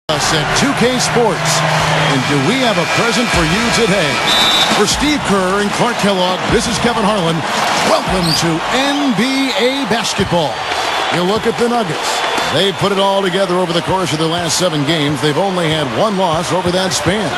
At 2K Sports. And do we have a present for you today? For Steve Kerr and Clark Kellogg, this is Kevin Harlan. Welcome to NBA basketball. You look at the Nuggets. They put it all together over the course of the last 7 games. They've only had 1 loss over that span.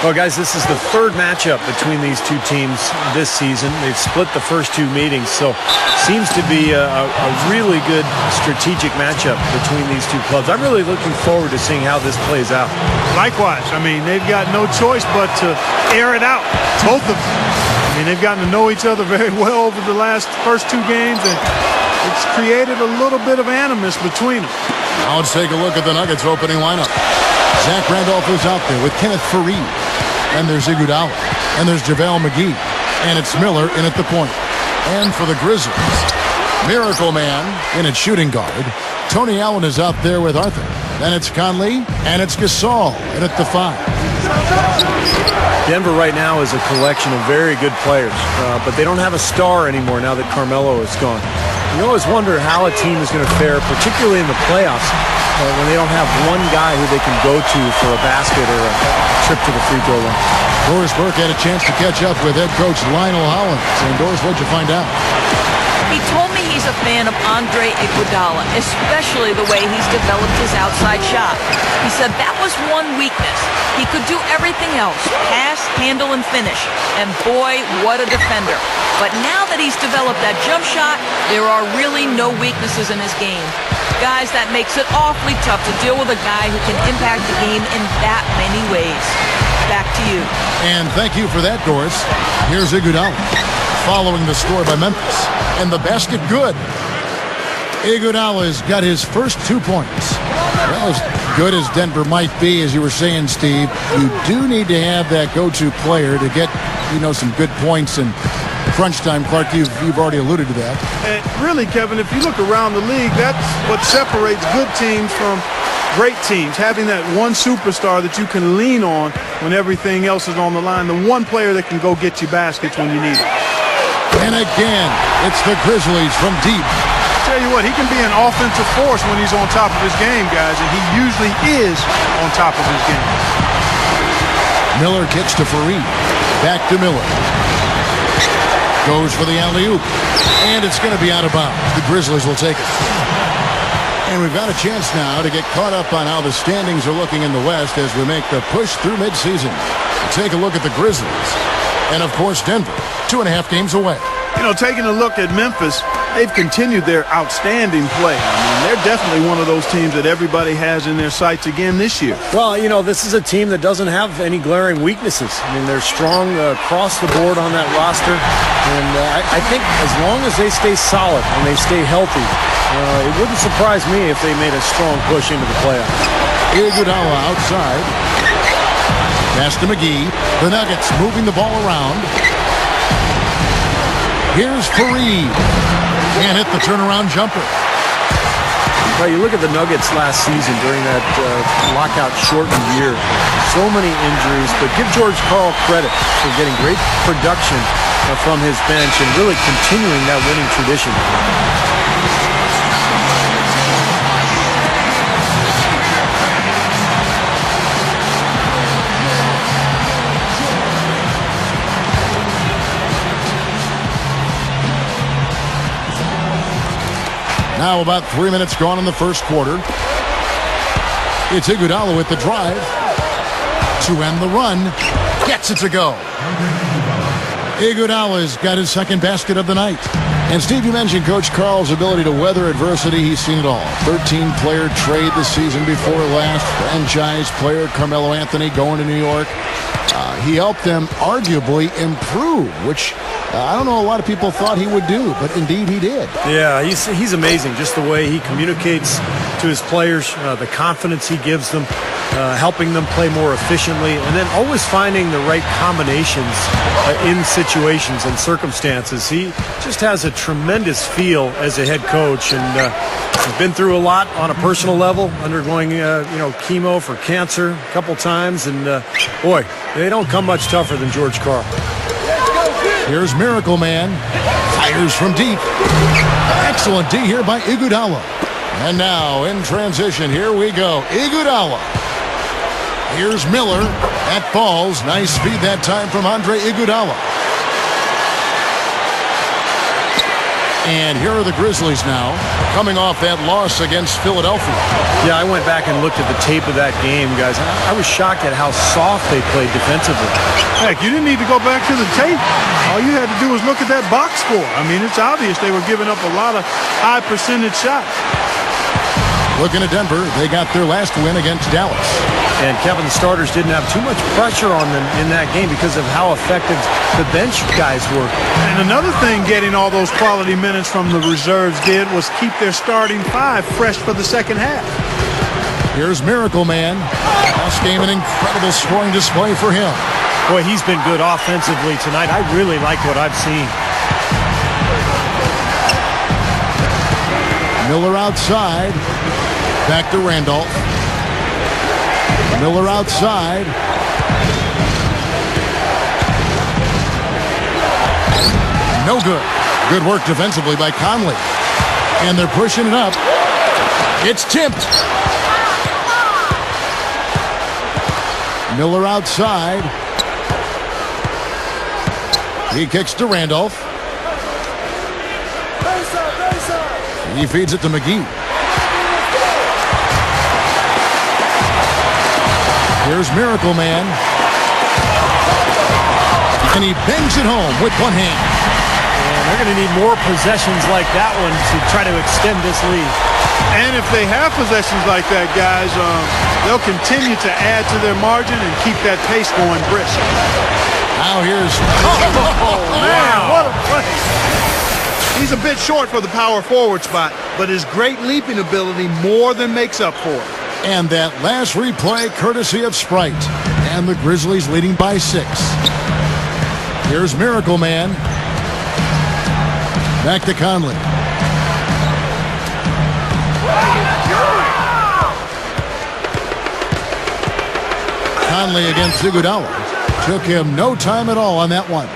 Well, guys, this is the 3rd matchup between these two teams this season. They've split the first 2 meetings, so seems to be a really good strategic matchup between these two clubs. I'm really looking forward to seeing how this plays out. Likewise. I mean, they've got no choice but to air it out, both of them. I mean, they've gotten to know each other very well over the first 2 games, and it's created a little bit of animus between them. Now let's take a look at the Nuggets opening lineup. Zach Randolph is out there with Kenneth Faried. And there's Iguodala. And there's JaVale McGee. And it's Miller in at the point. And for the Grizzlies, Miracle Man in at shooting guard. Tony Allen is out there with Arthur. Then it's Conley. And it's Gasol in at the 5. Denver right now is a collection of very good players, but they don't have a star anymore now that Carmelo is gone. You always wonder how a team is going to fare, particularly in the playoffs, when they don't have one guy who they can go to for a basket or a trip to the free throw line. Doris Burke had a chance to catch up with head coach Lionel Hollins. And Doris, what'd you find out? He told me he's a fan of Andre Iguodala, especially the way he's developed his outside shot. He said that was one weakness. He could do everything else, pass, handle, and finish. And boy, what a defender. But now that he's developed that jump shot, there are really no weaknesses in his game. Guys, that makes it awfully tough to deal with a guy who can impact the game in that many ways. Back to you. And thank you for that, Doris. Here's Iguodala following the score by Memphis. And the basket good. Iguodala's got his first 2 points. Well, as good as Denver might be, as you were saying, Steve, you do need to have that go-to player to get, some good points in crunch time. Clark, you've already alluded to that. And really, Kevin, if you look around the league, that's what separates good teams from great teams. Having that one superstar that you can lean on when everything else is on the line. The one player that can go get you baskets when you need it. And again, it's the Grizzlies from deep. Tell you what, he can be an offensive force when he's on top of his game, guys, and he usually is on top of his game. Miller kicks to Faried. Back to Miller. Goes for the alley-oop. And it's going to be out of bounds. The Grizzlies will take it. And we've got a chance now to get caught up on how the standings are looking in the West as we make the push through midseason. We'll take a look at the Grizzlies. And, of course, Denver, 2.5 games away. Taking a look at Memphis, they've continued their outstanding play. I mean, they're definitely one of those teams that everybody has in their sights again this year. Well, this is a team that doesn't have any glaring weaknesses. I mean, they're strong across the board on that roster. And I think as long as they stay solid and they stay healthy, it wouldn't surprise me if they made a strong push into the playoffs. Iguodala outside. Pass to McGee. The Nuggets moving the ball around. Here's Faried. Can't hit the turnaround jumper. Well, you look at the Nuggets last season during that lockout-shortened year. So many injuries, but give George Karl credit for getting great production from his bench and really continuing that winning tradition. Now about 3 minutes gone in the first quarter. It's Iguodala with the drive to end the run. Gets it to go. Iguodala's got his second basket of the night. And Steve, you mentioned Coach Karl's ability to weather adversity. He's seen it all. 13-player trade the season before last. Franchise player Carmelo Anthony going to New York. He helped them arguably improve, which I don't know a lot of people thought he would do, but indeed he did. Yeah, he's amazing. Just the way he communicates to his players, the confidence he gives them, helping them play more efficiently, and then always finding the right combinations in situations and circumstances. He just has a tremendous feel as a head coach, and he's been through a lot on a personal level, undergoing chemo for cancer a couple times, and boy, they don't come much tougher than George Karl. Here's Miracle Man. Fires from deep. Excellent D here by Iguodala. And now in transition, here we go. Iguodala. Here's Miller. That falls. Nice speed that time from Andre Iguodala. And here are the Grizzlies now, coming off that loss against Philadelphia. Yeah, I went back and looked at the tape of that game, guys. I was shocked at how soft they played defensively. Heck, you didn't need to go back to the tape. All you had to do was look at that box score. I mean, it's obvious they were giving up a lot of high percentage shots. Looking at Denver, they got their last win against Dallas. And Kevin, the starters didn't have too much pressure on them in that game because of how effective the bench guys were. And another thing getting all those quality minutes from the reserves did was keep their starting five fresh for the second half. Here's Miracle Man. Last game, an incredible scoring display for him. Boy, he's been good offensively tonight. I really like what I've seen. Miller outside. Back to Randolph. Miller outside. No good. Good work defensively by Conley. And they're pushing it up. It's tipped. Miller outside. He kicks to Randolph. He feeds it to McGee. Here's Miracle Man. And he bangs it home with one hand. And they're going to need more possessions like that one to try to extend this lead. And if they have possessions like that, guys, they'll continue to add to their margin and keep that pace going brisk. Now here's... Man, what a play. He's a bit short for the power forward spot, but his great leaping ability more than makes up for it. And that last replay courtesy of Sprite. And the Grizzlies leading by 6. Here's Miracle Man. Back to Conley. Conley against Iguodala. Took him no time at all on that one.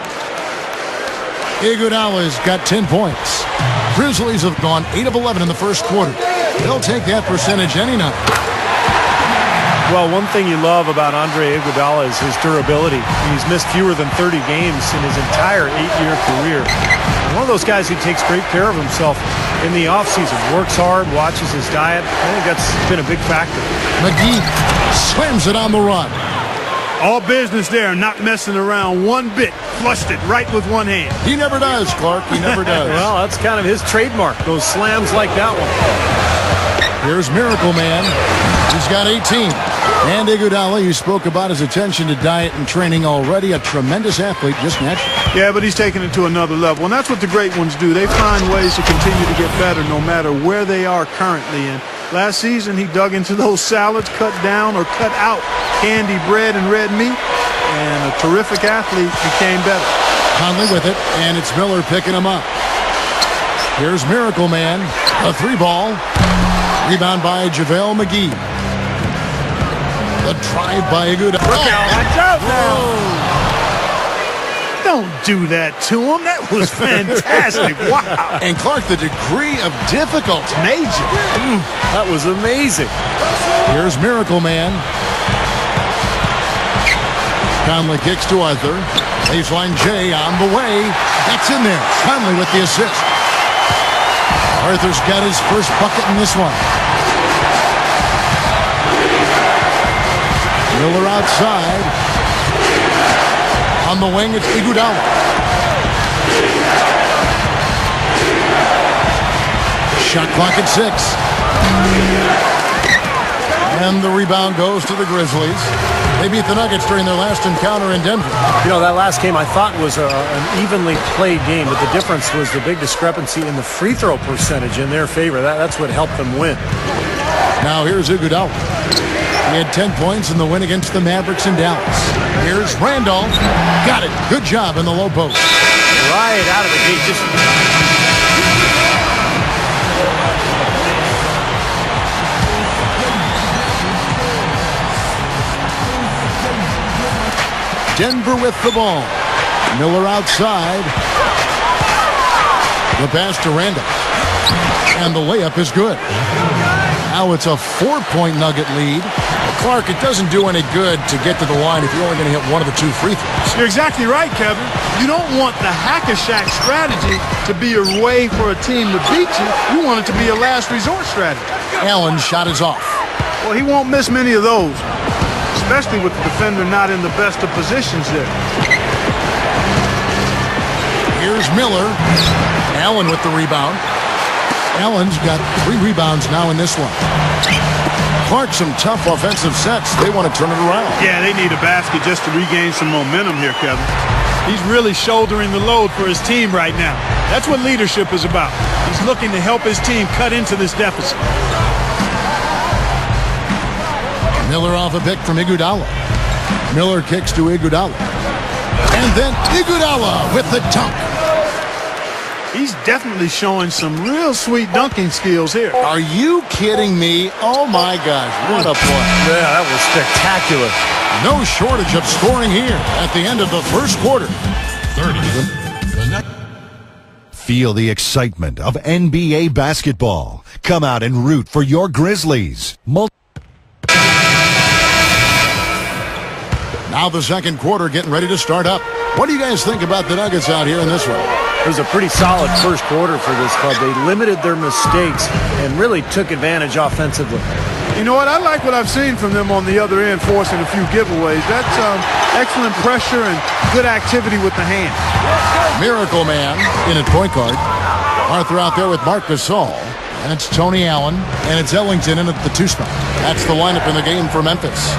Iguodala's got 10 points. Grizzlies have gone 8 of 11 in the first quarter. They'll take that percentage any night. Well, one thing you love about Andre Iguodala is his durability. He's missed fewer than 30 games in his entire 8-year career. And one of those guys who takes great care of himself in the offseason, works hard, watches his diet. I think that's been a big factor. McGee slams it on the run. All business there, not messing around one bit. Flushed it right with one hand. He never does, Clark. He never does. Well, that's kind of his trademark, those slams like that one. Here's Miracle Man. He's got 18. And Iguodala, you spoke about his attention to diet and training already. A tremendous athlete, just naturally. Yeah, but he's taking it to another level. And that's what the great ones do. They find ways to continue to get better no matter where they are currently. And last season, he dug into those salads, cut down or cut out candy bread and red meat. And a terrific athlete became better. Conley with it, and it's Miller picking him up. Here's Miracle Man. A 3-ball. Rebound by JaVale McGee. The drive by Iguodala. Watch out now. Don't do that to him. That was fantastic. Wow. And Clark, the degree of difficulty. Major. That was amazing. Here's Miracle Man. Conley kicks to Arthur. Baseline J on the way. That's in there. Conley with the assist. Arthur's got his first bucket in this one. Miller outside. On the wing, it's Iguodala. Shot clock at 6. And the rebound goes to the Grizzlies. They beat the Nuggets during their last encounter in Denver. You know, that last game I thought was an evenly played game, but the difference was the big discrepancy in the free throw percentage in their favor. That's what helped them win. Now here's Iguodala. He had 10 points in the win against the Mavericks in Dallas. Here's Randolph. Got it. Good job in the low post. Right out of the gate. Just Denver with the ball. Miller outside. The pass to Randolph. And the layup is good. Now it's a 4-point Nugget lead. Clark, it doesn't do any good to get to the line if you're only going to hit one of the 2 free throws. You're exactly right, Kevin. You don't want the hack-a-shack strategy to be a way for a team to beat you. You want it to be a last resort strategy. Allen's shot is off. Well, he won't miss many of those, especially with the defender not in the best of positions there. Here's Miller. Allen with the rebound. Allen's got 3 rebounds now in this one. Clark, some tough offensive sets. They want to turn it around. Yeah, they need a basket just to regain some momentum here, Kevin. He's really shouldering the load for his team right now. That's what leadership is about. He's looking to help his team cut into this deficit. Miller off a pick from Iguodala. Miller kicks to Iguodala. And then Iguodala with the dunk. He's definitely showing some real sweet dunking skills here. Are you kidding me? Oh, my gosh. What a play. Yeah, that was spectacular. No shortage of scoring here at the end of the first quarter. 30. Feel the excitement of NBA basketball. Come out and root for your Grizzlies. Now the second quarter getting ready to start up. What do you guys think about the Nuggets out here in this one? It was a pretty solid first quarter for this club. They limited their mistakes and really took advantage offensively. You know what? I like what I've seen from them on the other end, forcing a few giveaways. That's excellent pressure and good activity with the hand. Miracle Man in at point guard. Arthur out there with Marc Gasol. And it's Tony Allen. And it's Ellington in at the 2 spot. That's the lineup in the game for Memphis.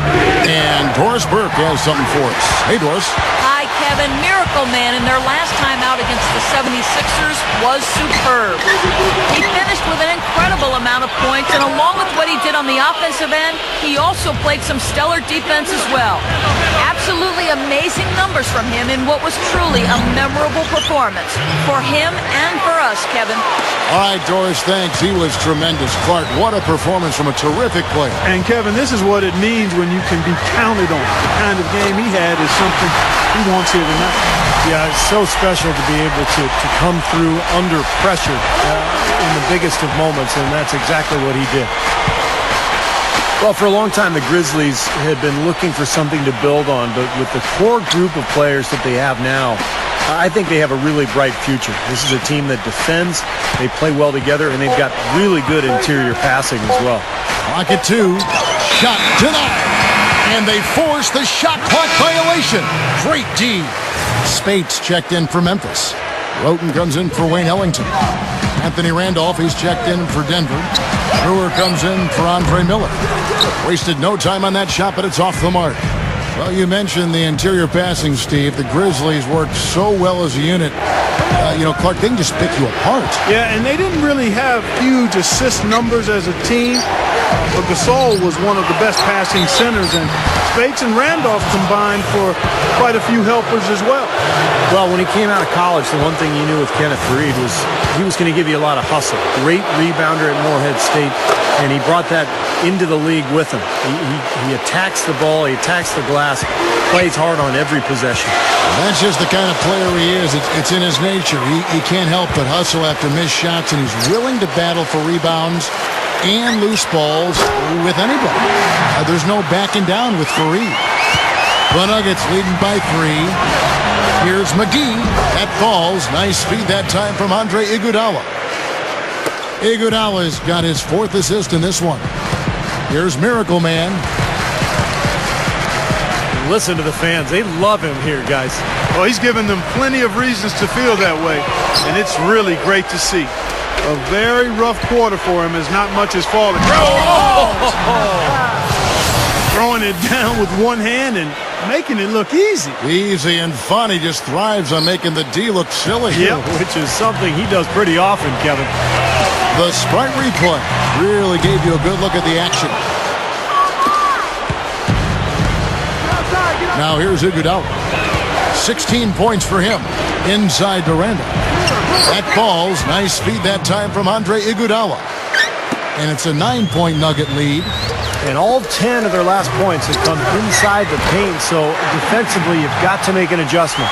And Doris Burke has something for us. Hey, Doris. Hi, Kevin. Miracle Man in their last time out against the 76ers was superb. He finished with an incredible amount of points, and along with what he did on the offensive end, he also played some stellar defense as well. Absolutely amazing numbers from him in what was truly a memorable performance for him and for us, Kevin. All right, Doris, thanks. He was tremendous. Clark, what a performance from a terrific player. And, Kevin, this is what it means when you can be counted on. The kind of game he had is something he wants here tonight. Yeah, it's so special to be able to come through under pressure in the biggest of moments, and that's exactly what he did. Well, for a long time, the Grizzlies had been looking for something to build on, but with the core group of players that they have now, I think they have a really bright future. This is a team that defends, they play well together, and they've got really good interior passing as well. Clock at 2. Shot denied. And they force the shot clock violation. Great D. Spates checked in for Memphis. Roten comes in for Wayne Ellington. Anthony Randolph, he's checked in for Denver. Brewer comes in for Andre Miller. Wasted no time on that shot, but it's off the mark. Well, you mentioned the interior passing, Steve. The Grizzlies worked so well as a unit. Clark, they can just pick you apart. Yeah, and they didn't really have huge assist numbers as a team. But Gasol was one of the best passing centers, and Spates and Randolph combined for quite a few helpers as well. Well, when he came out of college, the one thing you knew with Kenneth Faried was he was going to give you a lot of hustle. Great rebounder at Morehead State, and he brought that into the league with him. He attacks the ball, he attacks the glass, plays hard on every possession. That's just the kind of player he is. It's in his nature. He can't help but hustle after missed shots, and he's willing to battle for rebounds and loose balls with anybody. There's no backing down with Faried. The Nuggets leading by 3. Here's McGee. That falls. Nice feed that time from Andre Iguodala. Iguodala's got his 4th assist in this one. Here's Miracle Man. Listen to the fans. They love him here, guys. Well, he's given them plenty of reasons to feel that way, and it's really great to see. A very rough quarter for him as not much has fallen. Throwing it down with one hand and making it look easy. Easy, and Fonny just thrives on making the D look silly. Yep, which is something he does pretty often, Kevin. The Sprite replay really gave you a good look at the action. Now here's Iguodala. 16 points for him inside to Randall. That falls. Nice feed that time from Andre Iguodala. And it's a 9-point Nugget lead. And all 10 of their last points have come inside the paint, so defensively you've got to make an adjustment.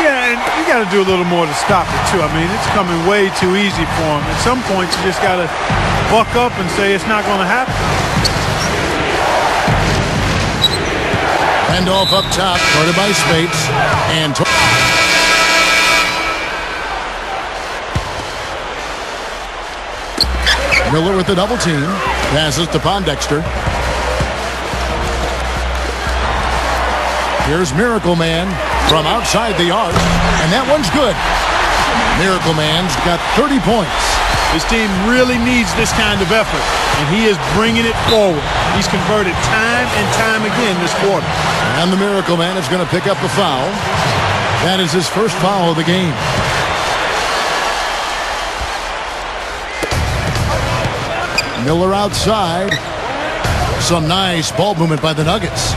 Yeah, and you got to do a little more to stop it, too. I mean, it's coming way too easy for him. At some points, you just got to buck up and say it's not going to happen. Handoff up top, guarded by Spates. And Miller with the double team. Passes to Pondexter. Here's Miracle Man from outside the arc. And that one's good. Miracle Man's got 30 points. This team really needs this kind of effort, and he is bringing it forward. He's converted time and time again this quarter. And the Miracle Man is going to pick up the foul. That is his first foul of the game. Miller outside. Some nice ball movement by the Nuggets.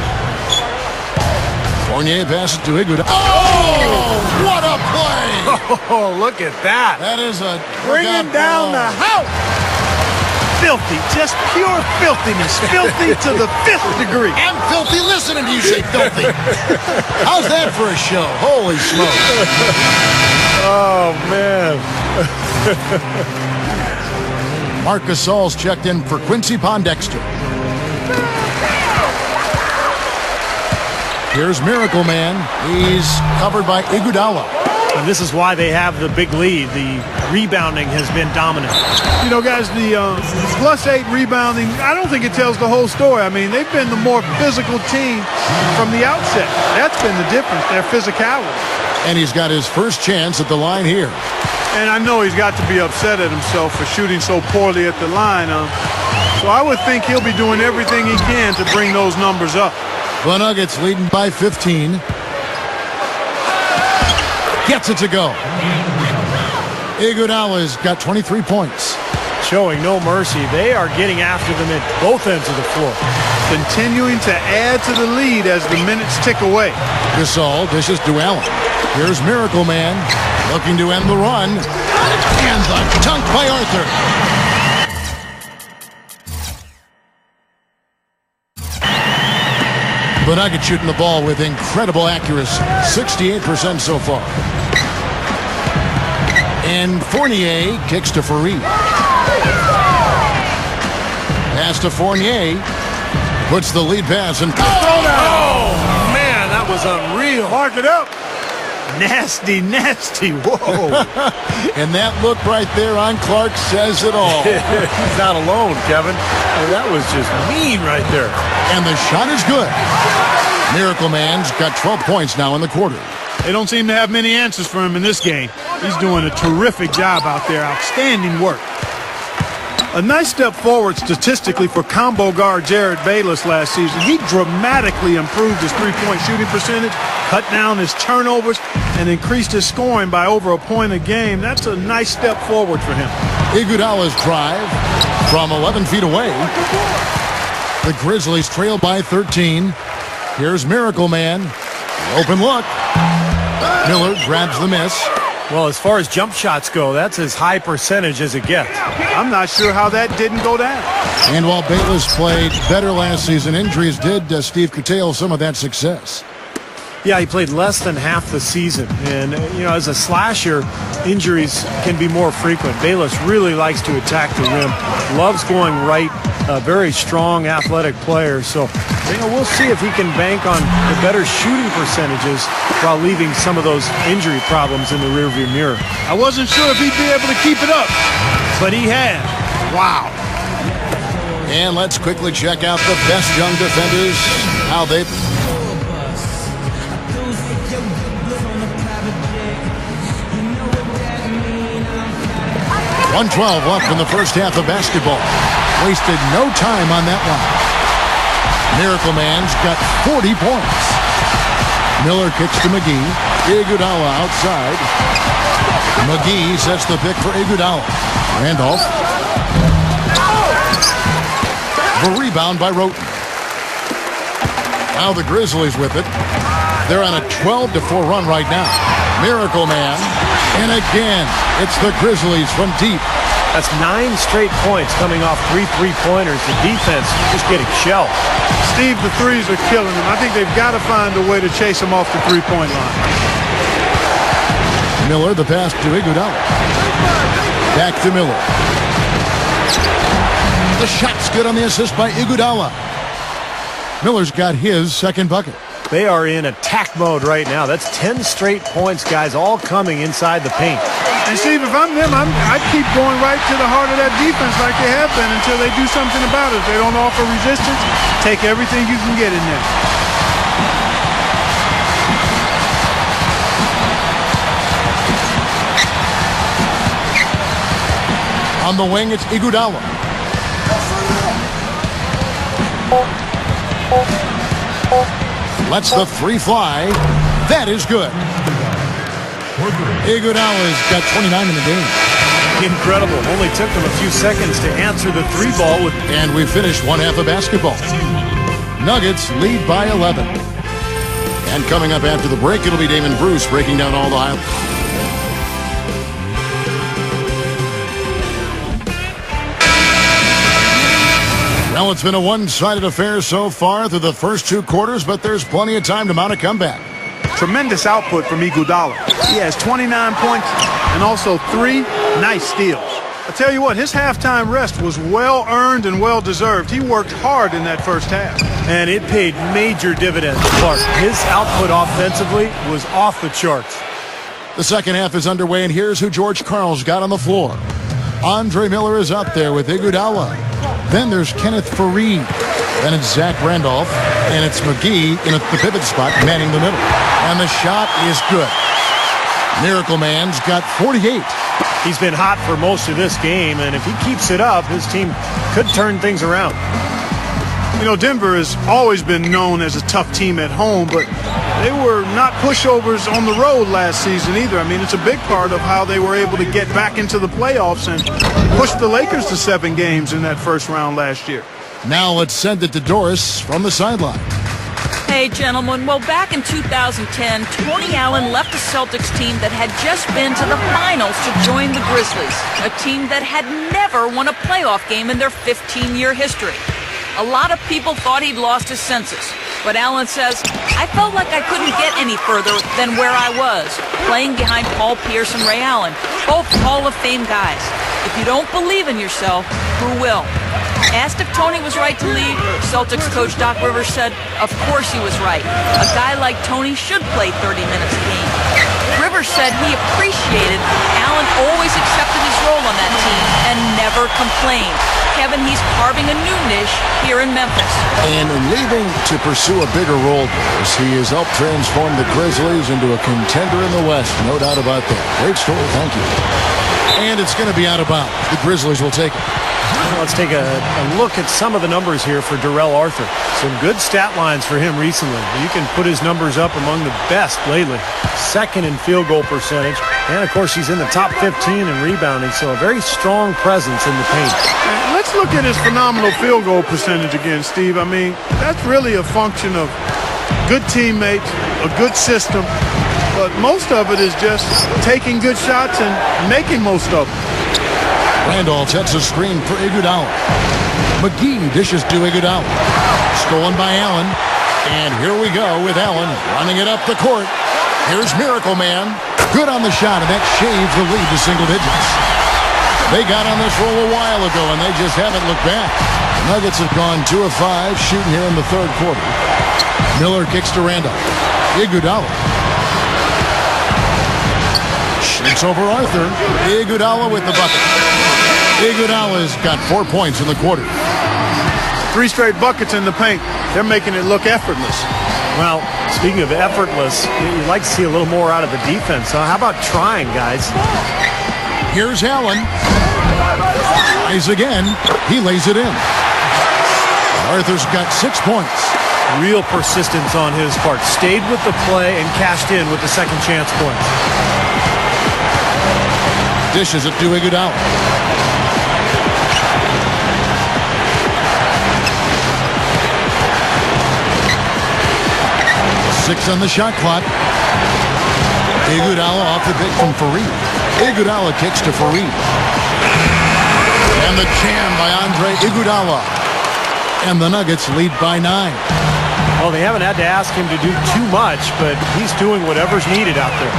Fournier passes to Iguodala. Oh, what a play! Oh, look at that. That is a Bringing down the house. Filthy, just pure filthiness. Filthy to the 5th degree. I'm filthy listening to you say filthy. How's that for a show? Holy smoke. Oh, man. Marc Gasol's checked in for Quincy Pondexter. Here's Miracle Man. He's covered by Iguodala. And this is why they have the big lead. The rebounding has been dominant. You know, guys, the +8 rebounding, I don't think it tells the whole story. I mean, they've been the more physical team from the outset. That's been the difference, their physicality. And he's got his first chance at the line here. And I know he's got to be upset at himself for shooting so poorly at the line. So I would think he'll be doing everything he can to bring those numbers up. The Nuggets leading by 15. Gets it to go. Iguodala's got 23 points. Showing no mercy. They are getting after them at both ends of the floor. Continuing to add to the lead as the minutes tick away. Gasol dishes to Allen. Here's Miracle Man looking to end the run. And the dunk by Arthur. The Nuggets shooting the ball with incredible accuracy. 68% so far. And Fournier kicks to Fareed. Pass to Fournier. Puts the lead pass and... Oh, man, that was unreal. Mark it up. Nasty, nasty. Whoa. And that look right there on Clark says it all. He's not alone, Kevin. And that was just mean right there. And the shot is good. Miracle Man's got 12 points now in the quarter. They don't seem to have many answers for him in this game. He's doing a terrific job out there. Outstanding work. A nice step forward statistically for combo guard Jared Bayless last season. He dramatically improved his three-point shooting percentage, cut down his turnovers, and increased his scoring by over a point a game. That's a nice step forward for him. Iguodala's drive from 11 feet away. The Grizzlies trail by 13. Here's Miracle Man. Open look. Miller grabs the miss. Well, as far as jump shots go, that's as high percentage as it gets. I'm not sure how that didn't go down. And while Bayless played better last season, injuries did, Steve, curtail some of that success. Yeah, he played less than half the season. And, you know, as a slasher, injuries can be more frequent. Bayless really likes to attack the rim, loves going right, a very strong athletic player. So, you know, we'll see if he can bank on the better shooting percentages while leaving some of those injury problems in the rearview mirror. I wasn't sure if he'd be able to keep it up, but he has. Wow. And let's quickly check out the best young defenders, how they... 1:12 left in the first half of basketball. Wasted no time on that one. Miracle Man's got 40 points. Miller kicks to McGee. Iguodala outside. McGee sets the pick for Iguodala. Randolph. The rebound by Roten. Now the Grizzlies with it. They're on a 12-4 run right now. Miracle Man. And again, it's the Grizzlies from deep. That's 9 straight points coming off 3 three-pointers. The defense just getting shelled. Steve, the threes are killing them. I think they've got to find a way to chase them off the three-point line. Miller, the pass to Iguodala. Back to Miller. The shot's good on the assist by Iguodala. Miller's got his second bucket. They are in attack mode right now. That's 10 straight points, guys, all coming inside the paint. And Steve, if I'm them, I'd keep going right to the heart of that defense like they have been until they do something about it. If they don't offer resistance, take everything you can get in there. On the wing, it's Iguodala. Lets the three fly. That is good. Iguodala's got 29 in the game. Incredible. Only took them a few seconds to answer the three ball. And we finished one half of basketball. Nuggets lead by 11. And coming up after the break, it'll be Damon Bruce breaking down all the highlights. Well, it's been a one-sided affair so far through the first two quarters, but there's plenty of time to mount a comeback. Tremendous output from Iguodala. He has 29 points and also 3 nice steals. I tell you what, his halftime rest was well-earned and well-deserved. He worked hard in that first half. And it paid major dividends, Clark. His output offensively was off the charts. The second half is underway, and here's who George Karl's got on the floor. Andre Miller is out there with Iguodala. Then there's Kenneth Faried. Then it's Zach Randolph. And it's McGee in the pivot spot, manning the middle. And the shot is good. Miracle Man's got 48. He's been hot for most of this game, and if he keeps it up, his team could turn things around. You know, Denver has always been known as a tough team at home, but they were not pushovers on the road last season either. I mean, it's a big part of how they were able to get back into the playoffs and push the Lakers to 7 games in that first round last year. Now let's send it to Doris from the sideline. Hey, gentlemen. Well, back in 2010, Tony Allen left the Celtics team that had just been to the finals to join the Grizzlies, a team that had never won a playoff game in their 15-year history. A lot of people thought he'd lost his senses, but Allen says, I felt like I couldn't get any further than where I was, playing behind Paul Pierce and Ray Allen, both Hall of Fame guys. If you don't believe in yourself, who will? Asked if Tony was right to leave, Celtics coach Doc Rivers said, of course he was right. A guy like Tony should play 30 minutes a game. Rivers said he appreciated Allen always accepted his role on that team and never complained. Kevin, he's carving a new niche here in Memphis. And in leaving to pursue a bigger role, he has helped transform the Grizzlies into a contender in the West. No doubt about that. Great story. Thank you. And it's going to be out of bounds. The Grizzlies will take it. Let's take a look at some of the numbers here for Darrell Arthur. Some good stat lines for him recently. You can put his numbers up among the best lately. Second in field goal percentage. And, of course, he's in the top 15 in rebounding, so a very strong presence in the paint. And let's look at his phenomenal field goal percentage again, Steve. I mean, that's really a function of good teammates, a good system, but most of it is just taking good shots and making most of them. Randolph sets a screen for Iguodala. McGee dishes to Iguodala. Stolen by Allen. And here we go with Allen running it up the court. Here's Miracle Man. Good on the shot, and that shaves the lead to single digits. They got on this roll a while ago, and they just haven't looked back. The Nuggets have gone 2 of 5 shooting here in the third quarter. Miller kicks to Randolph. Iguodala. Shoots over Arthur. Iguodala with the bucket. Iguodala's got 4 points in the quarter. 3 straight buckets in the paint. They're making it look effortless. Well, speaking of effortless, you'd like to see a little more out of the defense. Huh? How about trying, guys? Here's Allen. Tries again. He lays it in. Arthur's got 6 points. Real persistence on his part. Stayed with the play and cashed in with the second chance points. Dishes it to Iguodala. 6 on the shot clock. Iguodala off the pick from Faried. Iguodala kicks to Faried. And the jam by Andre Iguodala. And the Nuggets lead by 9. Well, they haven't had to ask him to do too much, but he's doing whatever's needed out there.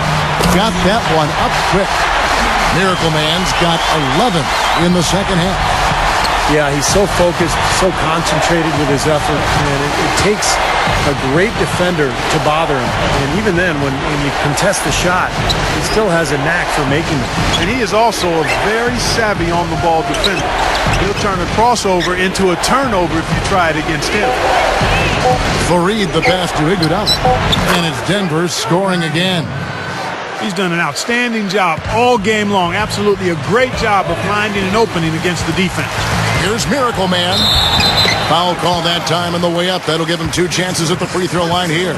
got that one up quick. Miracle Man's got 11 in the second half. Yeah, he's so focused, so concentrated with his effort, and it takes a great defender to bother him. And even then, when you contest the shot, he still has a knack for making them. And he is also a very savvy on-the-ball defender. He'll turn a crossover into a turnover if you try it against him. Fareed the pass to Iguodala. And it's Denver scoring again. He's done an outstanding job all game long. Absolutely a great job of finding an opening against the defense. Here's Miracle Man. Foul call that time on the way up. That'll give him 2 chances at the free throw line here.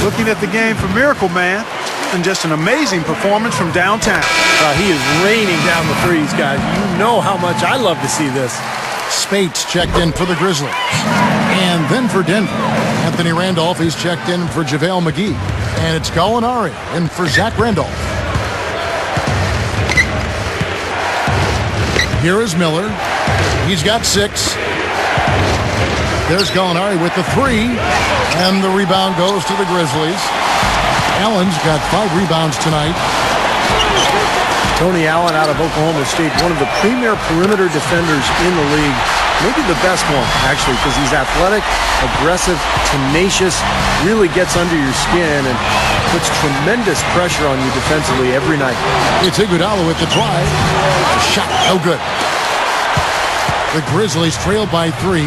Looking at the game for Miracle Man, and just an amazing performance from downtown. He is raining down the threes, guys. You know how much I love to see this. Spates checked in for the Grizzlies. And then for Denver, Anthony Randolph, he's checked in for JaVale McGee. And it's Gallinari in for Zach Randolph. Here is Miller. He's got 6. There's Gallinari with the 3. And the rebound goes to the Grizzlies. Allen's got 5 rebounds tonight. Tony Allen out of Oklahoma State, one of the premier perimeter defenders in the league. Maybe the best one, actually, because he's athletic, aggressive, tenacious, really gets under your skin and puts tremendous pressure on you defensively every night. It's Iguodala with the drive. The shot, no good. The Grizzlies trail by 3.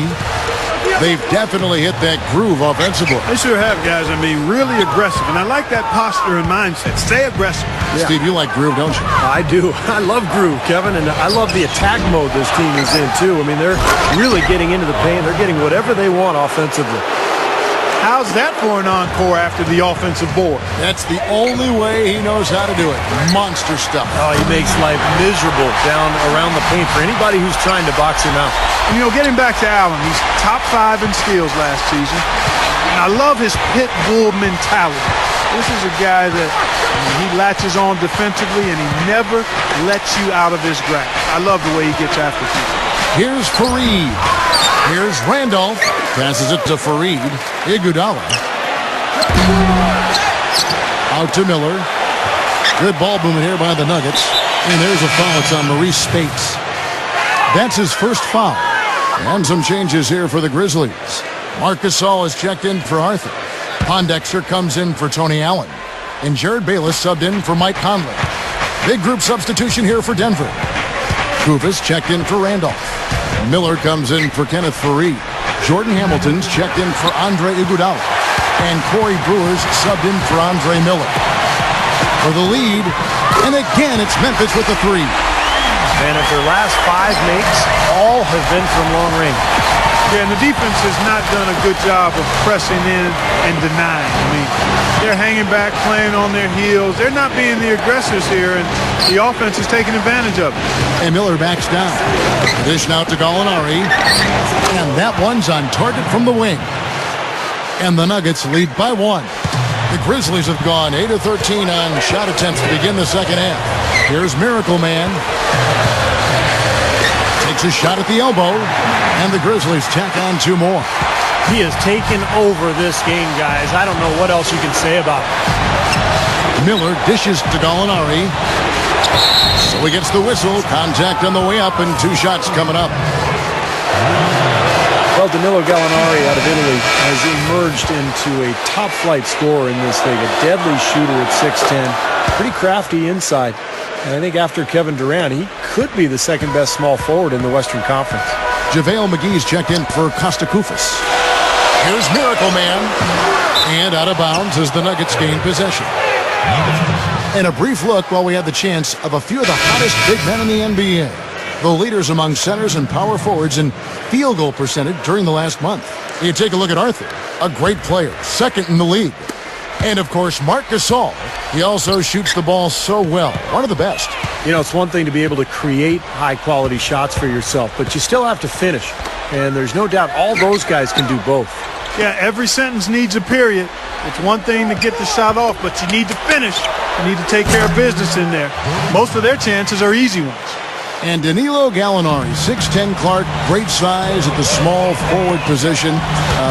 They've definitely hit that groove offensively. They sure have, guys. I mean, really aggressive. And I like that posture and mindset. Stay aggressive. Yeah. Steve, you like groove, don't you? I do. I love groove, Kevin, and I love the attack mode this team is in, too. I mean, they're really getting into the paint. They're getting whatever they want offensively. How's that for an encore after the offensive board? That's the only way he knows how to do it. Monster stuff. Oh, he makes life miserable down around the paint for anybody who's trying to box him out. You know, getting back to Allen, he's top 5 in steals last season. And I love his pit bull mentality. This is a guy that he latches on defensively and he never lets you out of his grasp. I love the way he gets after people. Here's Fareed. Here's Randolph. Passes it to Fareed. Iguodala. Out to Miller. Good ball movement here by the Nuggets. And there's a foul. It's on Maurice Spates. That's his first foul. And some changes here for the Grizzlies. Marc Gasol is checked in for Arthur. Pondexter comes in for Tony Allen. And Jared Bayless subbed in for Mike Conley. Big group substitution here for Denver. Kufis checked in for Randolph. Miller comes in for Kenneth Fareed. Jordan Hamilton's checked in for Andre Iguodala. And Corey Brewer's subbed in for Andre Miller. For the lead, and again it's Memphis with the 3. And if their last 5 makes, all have been from long range. Yeah, and the defense has not done a good job of pressing in and denying. I mean, they're hanging back, playing on their heels. They're not being the aggressors here, and the offense is taking advantage of it. And Miller backs down. Dish now to Gallinari. And that one's on target from the wing. And the Nuggets lead by 1. The Grizzlies have gone 8 of 13 on shot attempts to begin the second half. Here's Miracle Man. Takes a shot at the elbow. And the Grizzlies tack on 2 more. He has taken over this game, guys. I don't know what else you can say about it. Miller dishes to Gallinari. So he gets the whistle. Contact on the way up and 2 shots coming up. Well, Danilo Gallinari out of Italy has emerged into a top-flight scorer in this league. A deadly shooter at 6'10". Pretty crafty inside. And I think after Kevin Durant, he could be the second-best small forward in the Western Conference. JaVale McGee's checked in for Costa Kufis. Here's Miracle Man. And out of bounds as the Nuggets gain possession. And a brief look while we had the chance of a few of the hottest big men in the NBA. The leaders among centers and power forwards in field goal percentage during the last month. You take a look at Arthur, a great player, second in the league. And, of course, Marc Gasol. He also shoots the ball so well, one of the best. You know, it's one thing to be able to create high-quality shots for yourself, but you still have to finish. And there's no doubt all those guys can do both. Yeah, every sentence needs a period. It's one thing to get the shot off, but you need to finish. You need to take care of business in there. Most of their chances are easy ones. And Danilo Gallinari, 6'10" Clark, great size at the small forward position.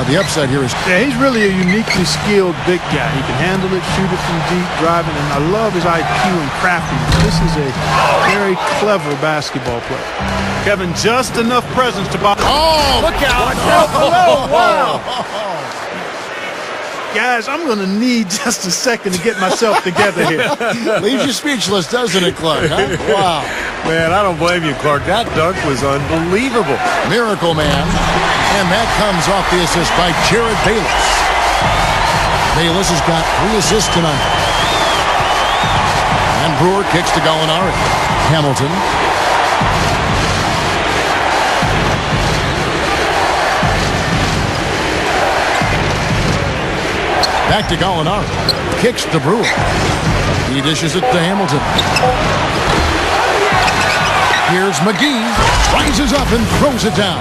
The upside here is... Yeah, he's really a uniquely skilled big guy. He can handle it, shoot it from deep, driving, and I love his IQ and craftiness. This is a very clever basketball player. Kevin, just enough presence to box. Oh, look out! Oh, wow! Guys, I'm going to need just a second to get myself together here. Leaves you speechless, doesn't it, Clark? Huh? Wow. Man, I don't blame you, Clark. That dunk was unbelievable. Miracle Man. And that comes off the assist by Jared Bayless. Bayless has got 3 assists tonight. And Brewer kicks to Gallinari. Hamilton. Back to Gallinari. Kicks to Brewer. He dishes it to Hamilton. Here's McGee. Rises up and throws it down.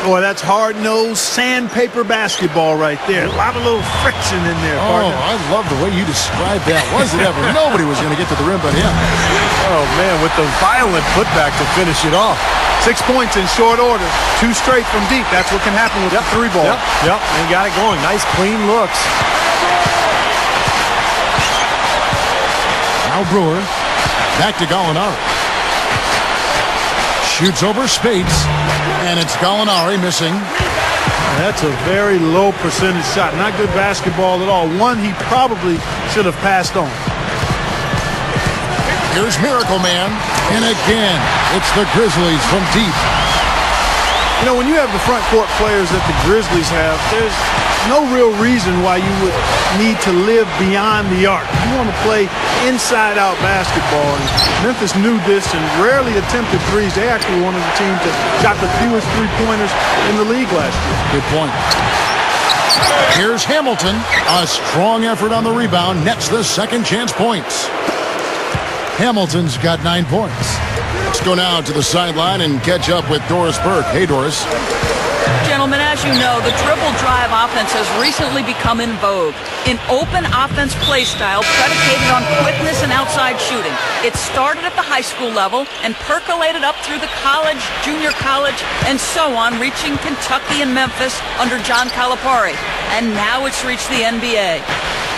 Boy, that's hard-nosed sandpaper basketball right there. A lot of little friction in there, partner. Oh, I love the way you described that. Was it ever? Nobody was going to get to the rim but him. Oh, man, with the violent putback to finish it off. 6 points in short order. 2 straight from deep. That's what can happen with the 3 ball. Yep, and got it going. Nice, clean looks. Now Brewer. Back to Gallinari. Shoots over Spates. And it's Gallinari missing. That's a very low percentage shot. Not good basketball at all. One he probably should have passed on. Here's Miracle Man. And again, it's the Grizzlies from deep. You know, when you have the front court players that the Grizzlies have, there's no real reason why you would need to live beyond the arc. You want to play inside-out basketball. And Memphis knew this and rarely attempted threes. They actually were one of the teams that shot the fewest three-pointers in the league last year. Good point. Here's Hamilton. A strong effort on the rebound. Nets the second chance points. Hamilton's got 9 points. Let's go now to the sideline and catch up with Doris Burke. Hey, Doris. Gentlemen, as you know, the dribble drive offense has recently become in vogue. An open offense play style predicated on quickness and outside shooting. It started at the high school level and percolated up through the college, junior college, and so on, reaching Kentucky and Memphis under John Calipari. And now it's reached the NBA.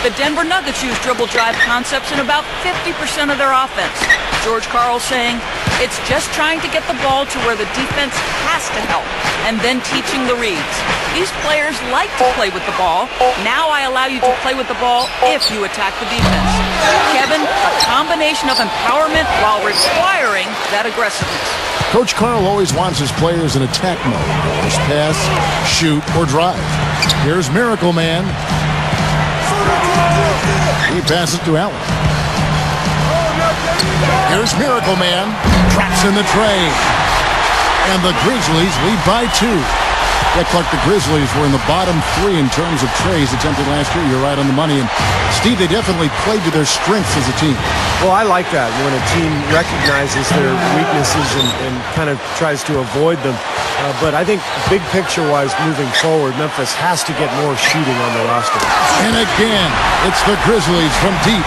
The Denver Nuggets use dribble drive concepts in about 50% of their offense. George Karl saying, it's just trying to get the ball to where the defense has to help, and then teaching the reads. These players like to play with the ball. Now I allow you to play with the ball if you attack the defense. Kevin, a combination of empowerment while requiring that aggressiveness. Coach Karl always wants his players in attack mode. Just pass, shoot, or drive. Here's Miracle Man. He passes to Allen. Here's Miracle Man. Traps in the tray. And the Grizzlies lead by 2. Yeah, Clark, the Grizzlies were in the bottom 3 in terms of trays attempted last year. You're right on the money. And, Steve, they definitely played to their strengths as a team. Well, I like that when a team recognizes their weaknesses and kind of tries to avoid them. But I think big picture-wise moving forward, Memphis has to get more shooting on the roster. And again, it's the Grizzlies from deep.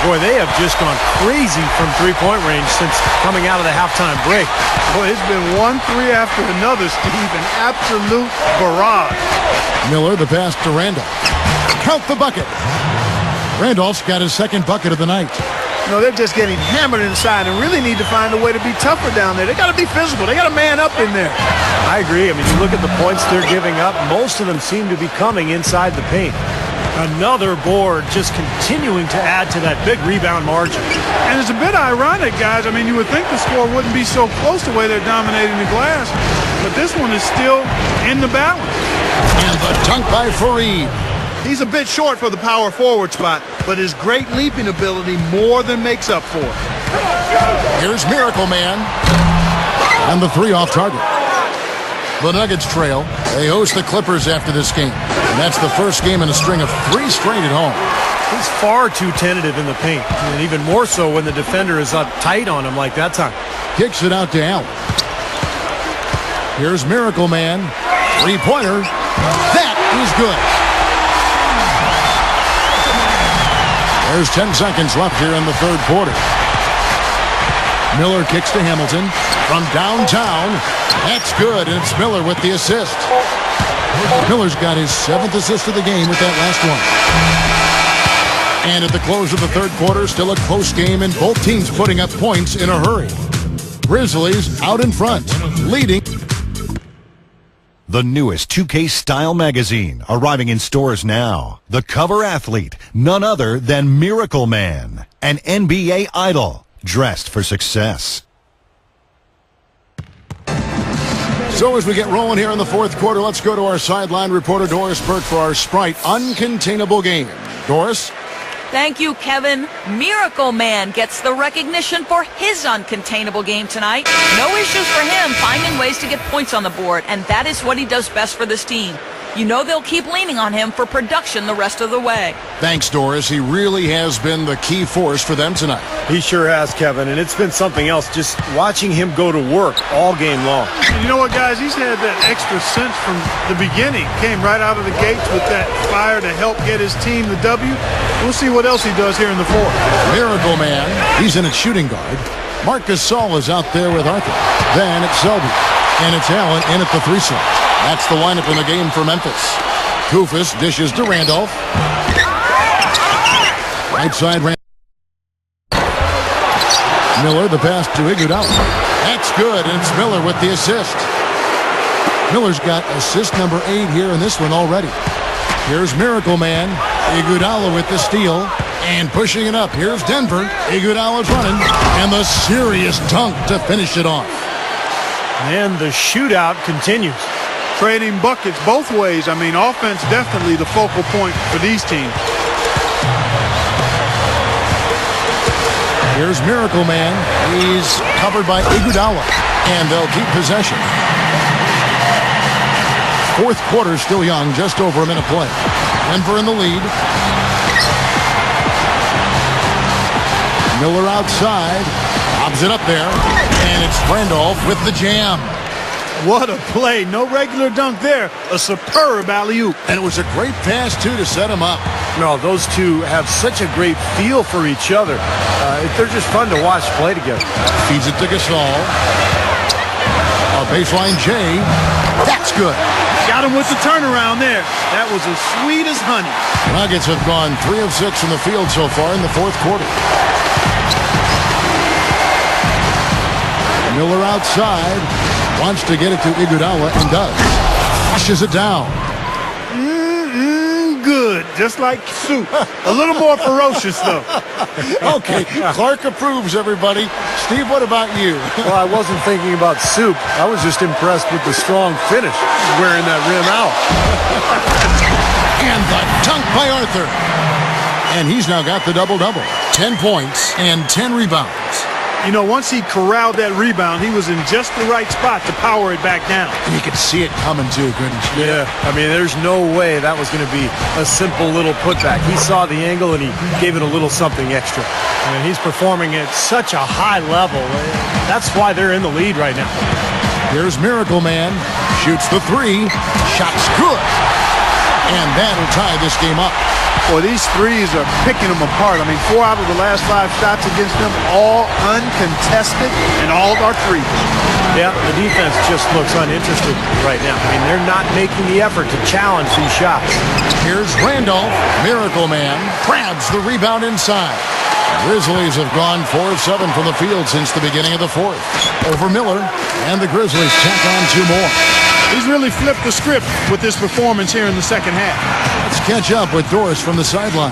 Boy, they have just gone crazy from three-point range since coming out of the halftime break. Boy, it's been 1 3 after another, Steve. An absolute barrage. Miller, the pass to Randolph. Count the bucket. Randolph's got his second bucket of the night. No, they're just getting hammered inside and really need to find a way to be tougher down there. They got to be physical. They got to man up in there. I agree. I mean, you look at the points they're giving up. Most of them seem to be coming inside the paint. Another board just continuing to add to that big rebound margin. And it's a bit ironic, guys. I mean, you would think the score wouldn't be so close the way they're dominating the glass. But this one is still in the balance. And the dunk by Fareed. He's a bit short for the power forward spot, but his great leaping ability more than makes up for it. Here's Miracle Man. And the 3 off target. The Nuggets trail. They host the Clippers after this game. And that's the first game in a string of 3 straight at home. He's far too tentative in the paint, and even more so when the defender is up tight on him like that time. Kicks it out to Allen. Here's Miracle Man. 3-pointer. That is good. There's 10 seconds left here in the third quarter. Miller kicks to Hamilton from downtown. That's good, and it's Miller with the assist. Miller's got his 7th assist of the game with that last one. And at the close of the third quarter, still a close game, and both teams putting up points in a hurry. Grizzlies out in front, leading. The newest 2K style magazine arriving in stores now. The cover athlete, none other than Miracle Man, an NBA idol dressed for success. So as we get rolling here in the fourth quarter, let's go to our sideline reporter Doris Burke for our Sprite Uncontainable game. Doris? Thank you, Kevin. Miracle Man gets the recognition for his uncontainable game tonight. No issues for him finding ways to get points on the board, and that is what he does best for this team. You know they'll keep leaning on him for production the rest of the way. Thanks, Doris. He really has been the key force for them tonight. He sure has, Kevin, and it's been something else just watching him go to work all game long. You know what, guys? He's had that extra sense from the beginning. Came right out of the gates with that fire to help get his team the W. We'll see what else he does here in the fourth. Miracle Man, he's in at shooting guard. Marcus Saul is out there with Arthur. Then it's Selby. And it's Allen in at the 3 slot. That's the lineup in the game for Memphis. Kufis dishes to Randolph. Right side, Miller, the pass to Iguodala. That's good, and it's Miller with the assist. Miller's got assist number 8 here in this one already. Here's Miracle Man. Iguodala with the steal. And pushing it up. Here's Denver. Iguodala's running. And the serious dunk to finish it off. And the shootout continues. Trading buckets both ways. I mean, offense definitely the focal point for these teams. Here's Miracle Man. He's covered by Iguodala. And they'll keep possession. Fourth quarter still young, just over a minute play. Denver in the lead. Miller outside. Lobs it up there. And it's Randolph with the jam. What a play. No regular dunk there. A superb alley-oop. And it was a great pass, too, to set him up. No, those two have such a great feel for each other. They're just fun to watch play together. Feeds it to Gasol. A baseline J. That's good. Got him with the turnaround there. That was as sweet as honey. Nuggets have gone 3 of 6 from the field so far in the fourth quarter. Miller outside. Wants to get it to Iguodala and does. Flushes it down. Good. Just like soup. A little more ferocious, though. Okay, Clark approves, everybody. Steve, what about you? Well, I wasn't thinking about soup. I was just impressed with the strong finish, wearing that rim out. And the dunk by Arthur. And he's now got the double-double. 10 points and 10 rebounds. You know, once he corralled that rebound, he was in just the right spot to power it back down. And you could see it coming, too, couldn't you? Yeah, I mean, there's no way that was going to be a simple little putback. He saw the angle, and he gave it a little something extra. And he's performing at such a high level. That's why they're in the lead right now. Here's Miracle Man. Shoots the 3. Shot's good. And that'll tie this game up. Boy, these threes are picking them apart. I mean, 4 out of the last 5 shots against them, all uncontested, and all are threes. Yeah, the defense just looks uninterested right now. I mean, they're not making the effort to challenge these shots. Here's Randolph. Miracle Man grabs the rebound inside. Grizzlies have gone 4 of 7 from the field since the beginning of the fourth. Over Miller, and the Grizzlies tack on 2 more. He's really flipped the script with this performance here in the second half. Let's catch up with Doris from the sideline.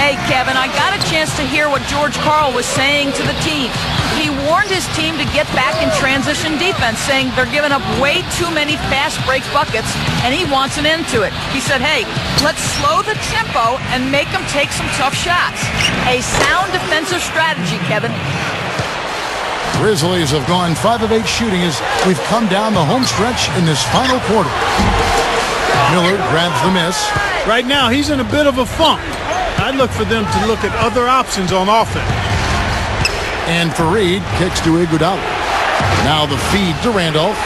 Hey, Kevin, I got a chance to hear what George Karl was saying to the team. He warned his team to get back in transition defense, saying they're giving up way too many fast break buckets, and he wants an end to it. He said, hey, let's slow the tempo and make them take some tough shots. A sound defensive strategy, Kevin. Grizzlies have gone 5 of 8 shooting as we've come down the home stretch in this final quarter. Miller grabs the miss. Right now, he's in a bit of a funk. I'd look for them to look at other options on offense. And Fareed kicks to Iguodala. Now the feed to Randolph.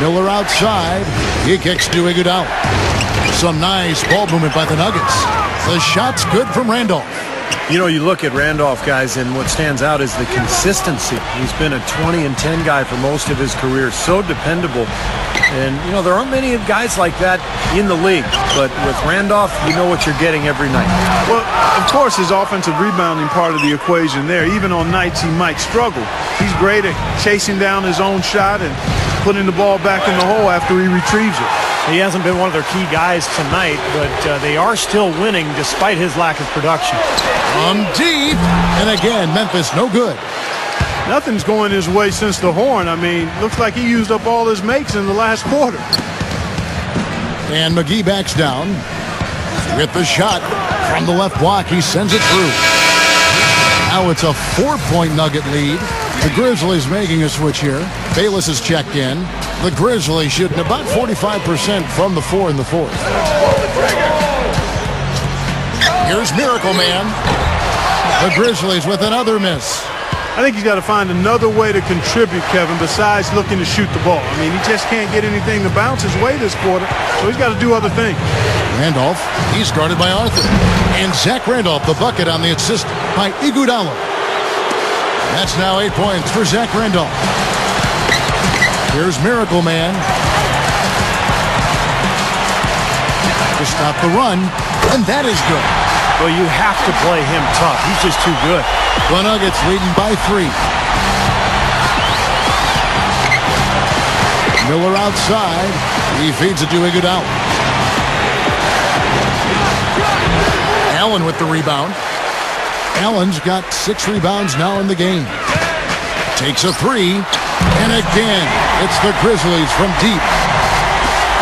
Miller outside. He kicks to Iguodala. Some nice ball movement by the Nuggets. The shot's good from Randolph. You know, you look at Randolph, guys, and what stands out is the consistency. He's been a 20-10 guy for most of his career, so dependable. And, you know, there aren't many guys like that in the league. But with Randolph, you know what you're getting every night. Well, of course, his offensive rebounding part of the equation there. Even on nights he might struggle, he's great at chasing down his own shot and putting the ball back in the hole after he retrieves it. He hasn't been one of their key guys tonight, but they are still winning despite his lack of production. From deep, and again, Memphis no good. Nothing's going his way since the horn. I mean, looks like he used up all his makes in the last quarter. And McGee backs down with the shot from the left block. He sends it through. Now it's a 4-point Nugget lead. The Grizzlies making a switch here. Bayless is checked in. The Grizzlies shooting about 45% from the 4 in the fourth. Here's Miracle Man. The Grizzlies with another miss. I think he's got to find another way to contribute, Kevin, besides looking to shoot the ball. I mean, he just can't get anything to bounce his way this quarter, so he's got to do other things. Randolph, he's guarded by Arthur. And Zach Randolph, the bucket on the assist by Iguodala. That's now 8 points for Zach Randolph. Here's Miracle Man to stop the run, and that is good. Well, you have to play him tough. He's just too good. The Nuggets leading by 3. Miller outside. He feeds it to Iguodala. Allen with the rebound. Allen's got 6 rebounds now in the game. Takes a 3. And again, it's the Grizzlies from deep.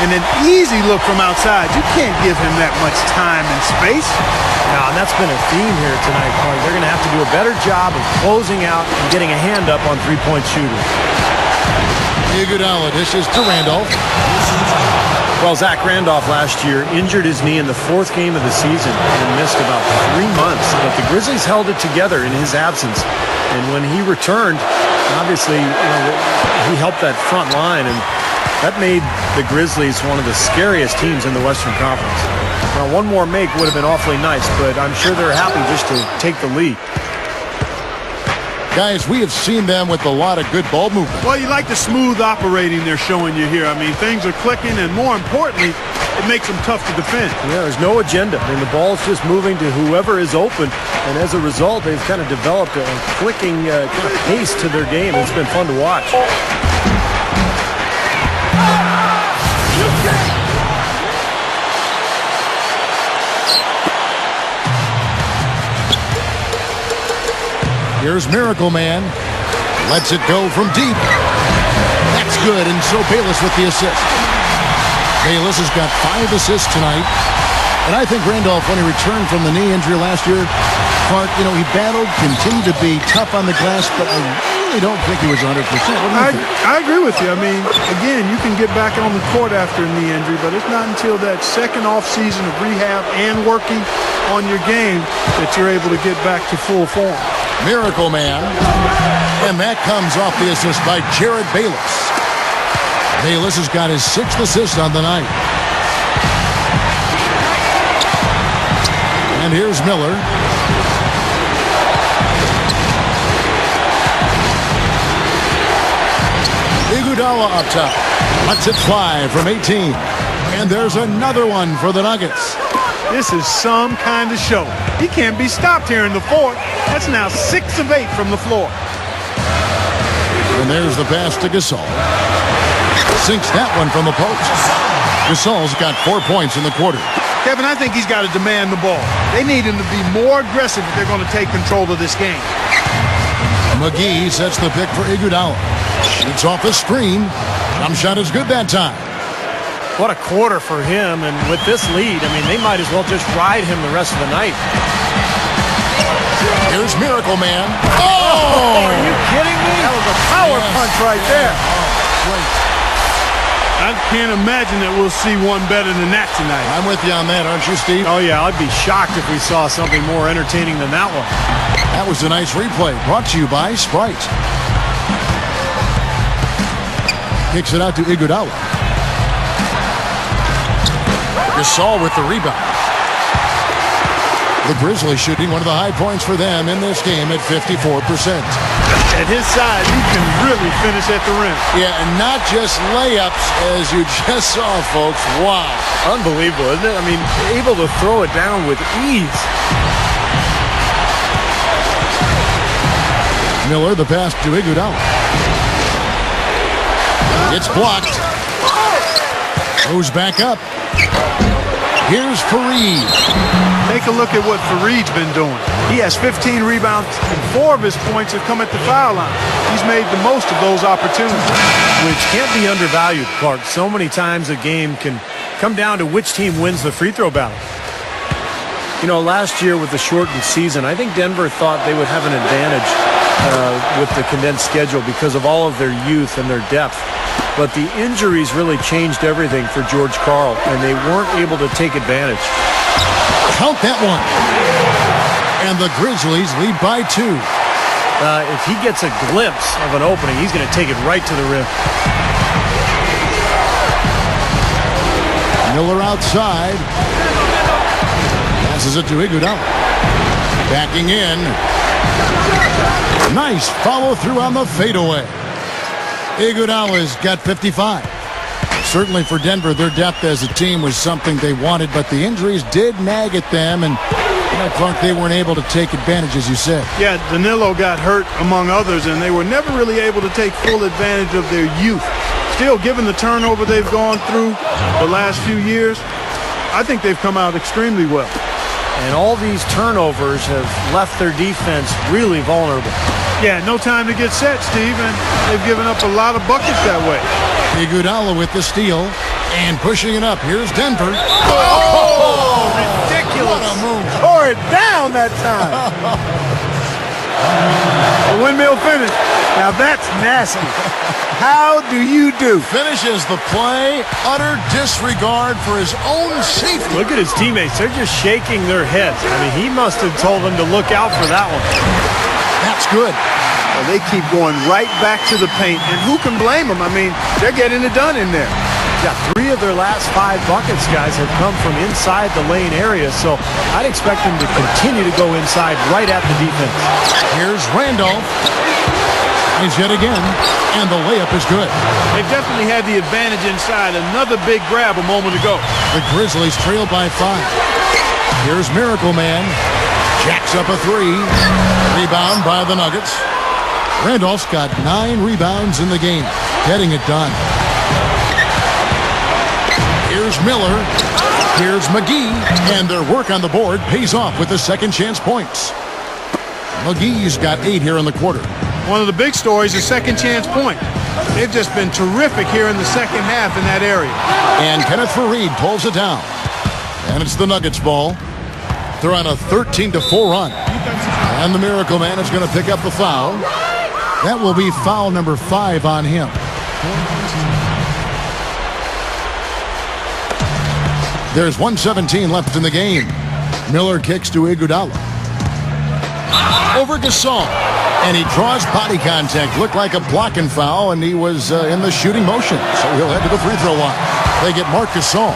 And an easy look from outside. You can't give him that much time and space. No, and that's been a theme here tonight, Clark. They're going to have to do a better job of closing out and getting a hand up on three-point shooters. Iguodala dishes to Randolph. Well, Zach Randolph last year injured his knee in the 4th game of the season and missed about 3 months. But the Grizzlies held it together in his absence. And when he returned, obviously, he helped that front line, and that made the Grizzlies one of the scariest teams in the Western Conference. Now, one more make would have been awfully nice, but I'm sure they're happy just to take the lead. Guys, we have seen them with a lot of good ball movement. Well, you like the smooth operating they're showing you here. I mean, things are clicking, and more importantly, it makes them tough to defend. Yeah, there's no agenda. I mean, the ball's just moving to whoever is open, and as a result, they've kind of developed a clicking kind of pace to their game. It's been fun to watch. Here's Miracle Man. Lets it go from deep. That's good, and so Bayless with the assist. Bayless has got 5 assists tonight. And I think Randolph, when he returned from the knee injury last year, Clark, he battled, continued to be tough on the glass, but I really don't think he was 100%. What do you think? I agree with you. I mean, again, you can get back on the court after a knee injury, but it's not until that second off season of rehab and working on your game that you're able to get back to full form. Miracle Man. And that comes off the assist by Jared Bayless. Bayless has got his 6th assist on the night. And here's Miller. Iguodala up top. Lets it fly from 18. And there's another one for the Nuggets. This is some kind of show. He can't be stopped here in the 4th. That's now 6 of 8 from the floor. And there's the pass to Gasol. Sinks that one from the post. Gasol's got 4 points in the quarter. Kevin, I think he's got to demand the ball. They need him to be more aggressive if they're going to take control of this game. McGee sets the pick for Iguodala. Shoots off the screen. Jump shot is good that time. What a quarter for him, and with this lead, I mean, they might as well just ride him the rest of the night. Here's Miracle Man. Oh! Are you kidding me? That was a power punch right there. Great. I can't imagine that we'll see one better than that tonight. I'm with you on that, aren't you, Steve? Oh, yeah, I'd be shocked if we saw something more entertaining than that one. That was a nice replay, brought to you by Sprite. Kicks it out to Iguodala. Gasol with the rebound. The Grizzlies shooting one of the high points for them in this game at 54%. At his size, he can really finish at the rim. Yeah, and not just layups, as you just saw, folks. Wow. Unbelievable, isn't it? I mean, able to throw it down with ease. Miller, the pass to Iguodala. It's blocked. Goes back up. Here's Fareed. Take a look at what Fareed's been doing. He has 15 rebounds, and 4 of his points have come at the foul line. He's made the most of those opportunities. Which can't be undervalued, Clark. So many times a game can come down to which team wins the free throw battle. You know, last year with the shortened season, I think Denver thought they would have an advantage with the condensed schedule because of all of their youth and their depth. But the injuries really changed everything for George Karl, and they weren't able to take advantage. Count that one. And the Grizzlies lead by 2. If he gets a glimpse of an opening, he's going to take it right to the rim. Miller outside. Passes it to Iguodala. Backing in. Nice follow through on the fadeaway. Iguodala's got 55. Certainly for Denver, their depth as a team was something they wanted, but the injuries did nag at them, and Clark, they weren't able to take advantage, as you said. Yeah, Danilo got hurt, among others, and they were never really able to take full advantage of their youth. Still, given the turnover they've gone through the last few years, I think they've come out extremely well. And all these turnovers have left their defense really vulnerable. Yeah, no time to get set, Steve, and they've given up a lot of buckets that way. Iguodala with the steal and pushing it up. Here's Denver. Oh, ridiculous. What a move. Tore it down that time. A windmill finish. Now that's nasty. How do you do? Finishes the play. Utter disregard for his own safety. Look at his teammates. They're just shaking their heads. I mean, he must have told them to look out for that one. That's good. Well, they keep going right back to the paint, and who can blame them? I mean, they're getting it done in there. Yeah, 3 of their last 5 buckets, guys, have come from inside the lane area, so I'd expect them to continue to go inside right at the defense. Here's Randolph. He's yet again, and the layup is good. They've definitely had the advantage inside. Another big grab a moment ago. The Grizzlies trail by 5. Here's Miracle Man. Jacks up a 3. Rebound by the Nuggets. Randolph's got 9 rebounds in the game. Getting it done. Here's Miller. Here's McGee. And their work on the board pays off with the second chance points. McGee's got 8 here in the quarter. One of the big stories is second chance point. They've just been terrific here in the second half in that area. And Kenneth Fareed pulls it down. And it's the Nuggets ball. They're on a 13-4 run. And the Miracle Man is going to pick up the foul. That will be foul number 5 on him. There's 1:17 left in the game. Miller kicks to Iguodala. Over Gasol. And he draws body contact. Looked like a blocking foul, and he was in the shooting motion. So he'll head to the free throw line. They get Marc Gasol.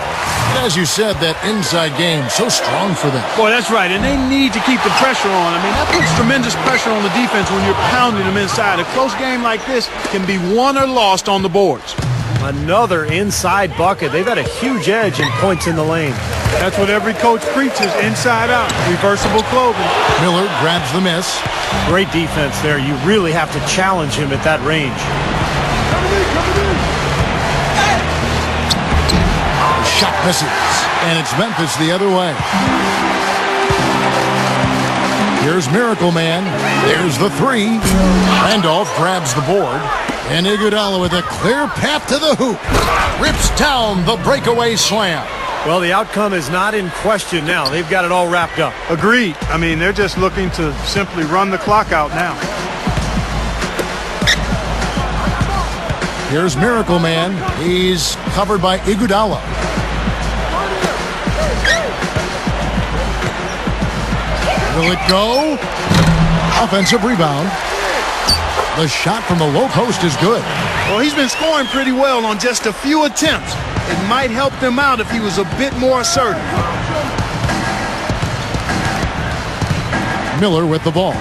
As you said, that inside game, so strong for them. Boy, that's right, and they need to keep the pressure on. I mean, that puts tremendous pressure on the defense when you're pounding them inside. A close game like this can be won or lost on the boards. Another inside bucket. They've got a huge edge in points in the lane. That's what every coach preaches, inside out, reversible clothing. Miller grabs the miss. Great defense there. You really have to challenge him at that range. Shot misses, and it's Memphis the other way. Here's Miracle Man. There's the 3. Randolph grabs the board. And Iguodala with a clear path to the hoop. Rips down the breakaway slam. Well, the outcome is not in question now. They've got it all wrapped up. Agreed. I mean, they're just looking to simply run the clock out now. Here's Miracle Man. He's covered by Iguodala. Will it go? Offensive rebound. The shot from the low post is good. Well, he's been scoring pretty well on just a few attempts. It might help them out if he was a bit more assertive. Miller with the ball.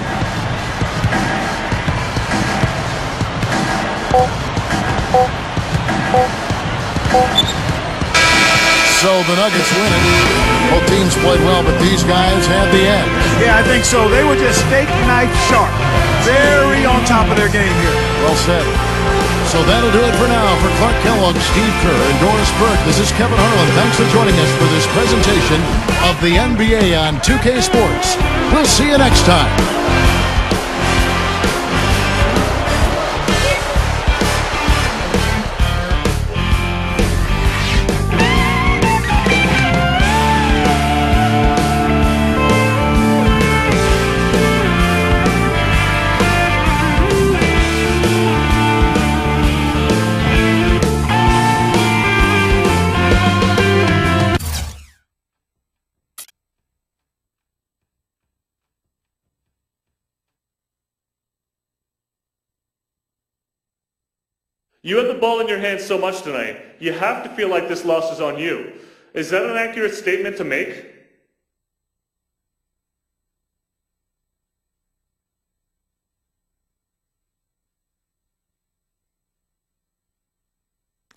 So the Nuggets win it. Both teams played well, but these guys had the edge. Yeah, I think so. They were just steak knife sharp. Very on top of their game here. Well said. So that'll do it for now. For Clark Kellogg, Steve Kerr, and Doris Burke, this is Kevin Harlan. Thanks for joining us for this presentation of the NBA on 2K Sports. We'll see you next time. You had the ball in your hands so much tonight. You have to feel like this loss is on you. Is that an accurate statement to make?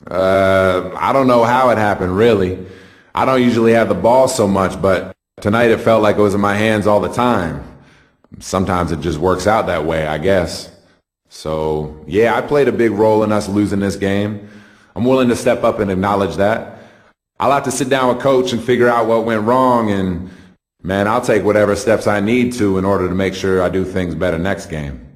I don't know how it happened, really. I don't usually have the ball so much, but tonight it felt like it was in my hands all the time. Sometimes it just works out that way, I guess. So, yeah, I played a big role in us losing this game. I'm willing to step up and acknowledge that. I'll have to sit down with Coach and figure out what went wrong, and, man, I'll take whatever steps I need to in order to make sure I do things better next game.